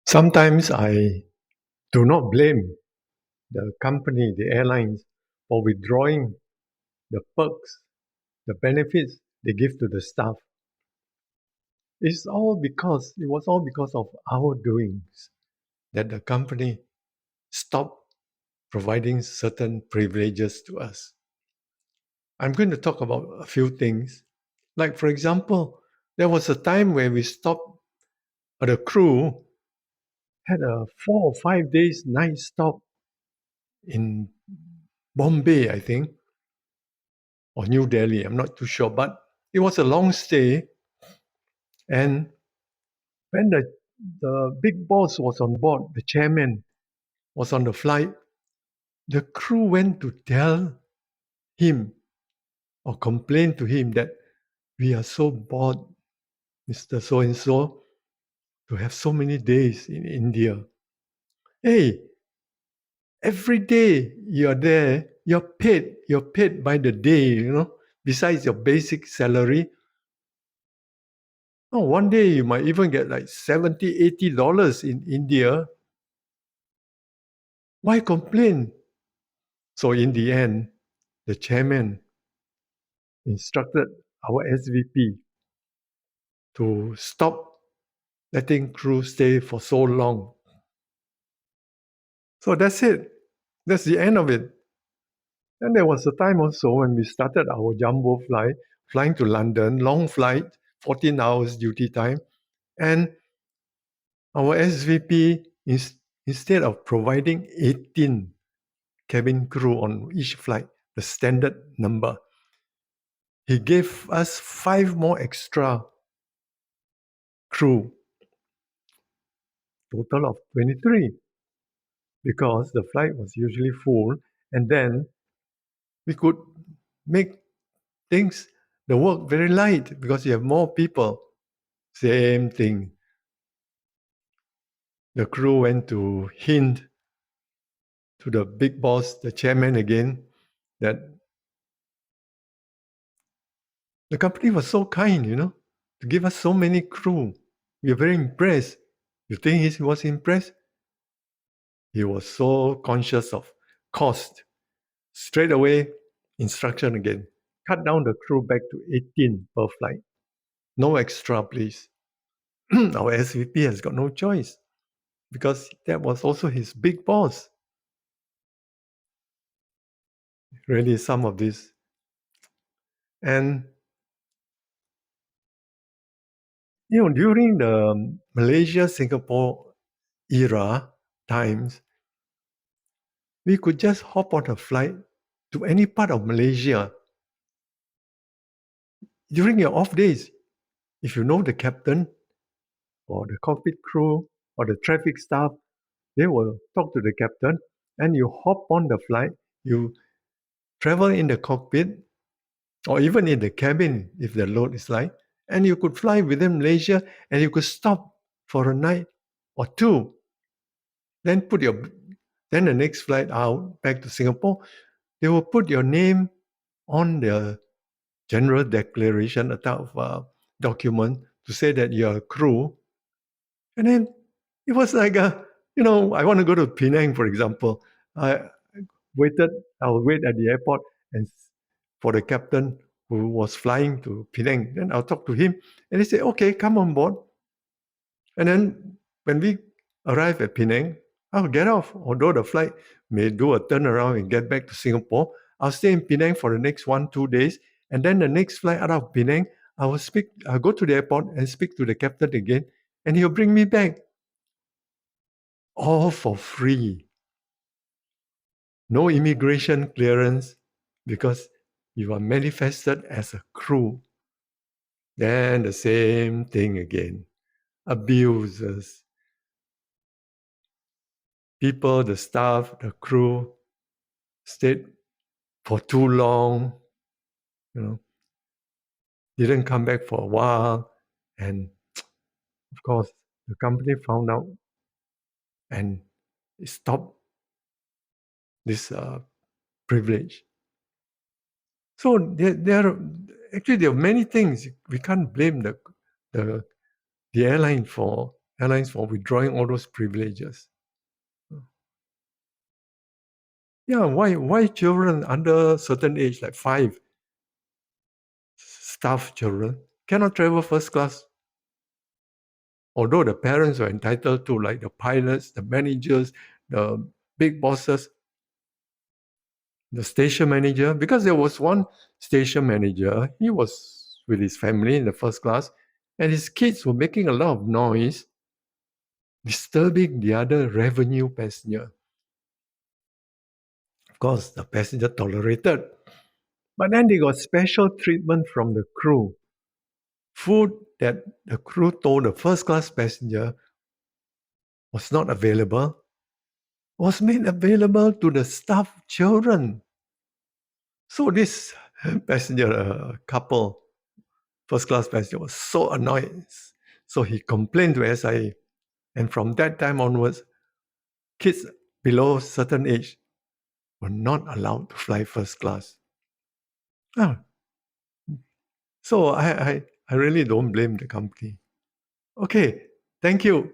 Sometimes I do not blame the company, the airlines, for withdrawing the perks, the benefits they give to the staff. It was all because of our doings that the company stopped providing certain privileges to us. I'm going to talk about a few things. Like, for example, there was a time when we stopped, the crew had a 4 or 5 days night stop in Bombay, I think, or New Delhi. I'm not too sure, but it was a long stay. And when the big boss was on board, the chairman was on the flight, the crew went to tell him or complain to him that we are so bored, Mr. So and so, to have so many days in India. Hey, every day you're there, you're paid by the day, besides your basic salary. Oh, one day you might even get like $70, $80 in India. Why complain? So in the end, the chairman instructed our SVP to stop letting crew stay for so long. So that's it. That's the end of it. And there was a time also when we started our jumbo flight, flying to London, long flight, 14 hours duty time. And our SVP, instead of providing 18 cabin crew on each flight, the standard number, he gave us 5 more extra crew, total of 23, because the flight was usually full, and then we could make things, the work very light because you have more people. Same thing. The crew went to hint to the big boss, the chairman again, that the company was so kind, to give us so many crew. We are very impressed. You think he was impressed? He was so conscious of cost. Straight away, instruction again. Cut down the crew back to 18 per flight. No extra, please. Our SVP has got no choice because that was also his big boss. Really, some of this. And, during the Malaysia-Singapore era times, we could just hop on a flight to any part of Malaysia during your off days. If you know the captain or the cockpit crew or the traffic staff, they will talk to the captain and you hop on the flight, you travel in the cockpit or even in the cabin if the load is light, and you could fly within Malaysia and you could stop for a night or two. Then then the next flight out back to Singapore, they will put your name on the general declaration, a type of document to say that you're a crew. And then it was like, I want to go to Penang, for example. I I'll wait at the airport and for the captain who was flying to Penang. Then I'll talk to him and he said, okay, come on board. And then when we arrive at Penang, I'll get off. Although the flight may do a turnaround and get back to Singapore, I'll stay in Penang for the next 1-2 days. And then the next flight out of Penang, I'll go to the airport and speak to the captain again, and he'll bring me back. All for free. No immigration clearance because you are manifested as a crew. Then the same thing again. Abusers. People, the staff, the crew stayed for too long, didn't come back for a while. And of course, the company found out and stopped this privilege. So there are many things we can't blame the airline for. airlines for withdrawing all those privileges. Yeah, why children under certain age, like 5, staff children, cannot travel first class? Although the parents are entitled to, like the pilots, the managers, the big bosses, the station manager, because there was one station manager, he was with his family in the first class, and his kids were making a lot of noise, disturbing the other revenue passenger. Of course, the passenger tolerated. But then they got special treatment from the crew. Food that the crew told the first class passenger was not available was made available to the staff children. So this passenger couple, first class passenger, was so annoyed. So he complained to SIA. And from that time onwards, kids below certain age were not allowed to fly first class. Ah, so I really don't blame the company. Okay, thank you.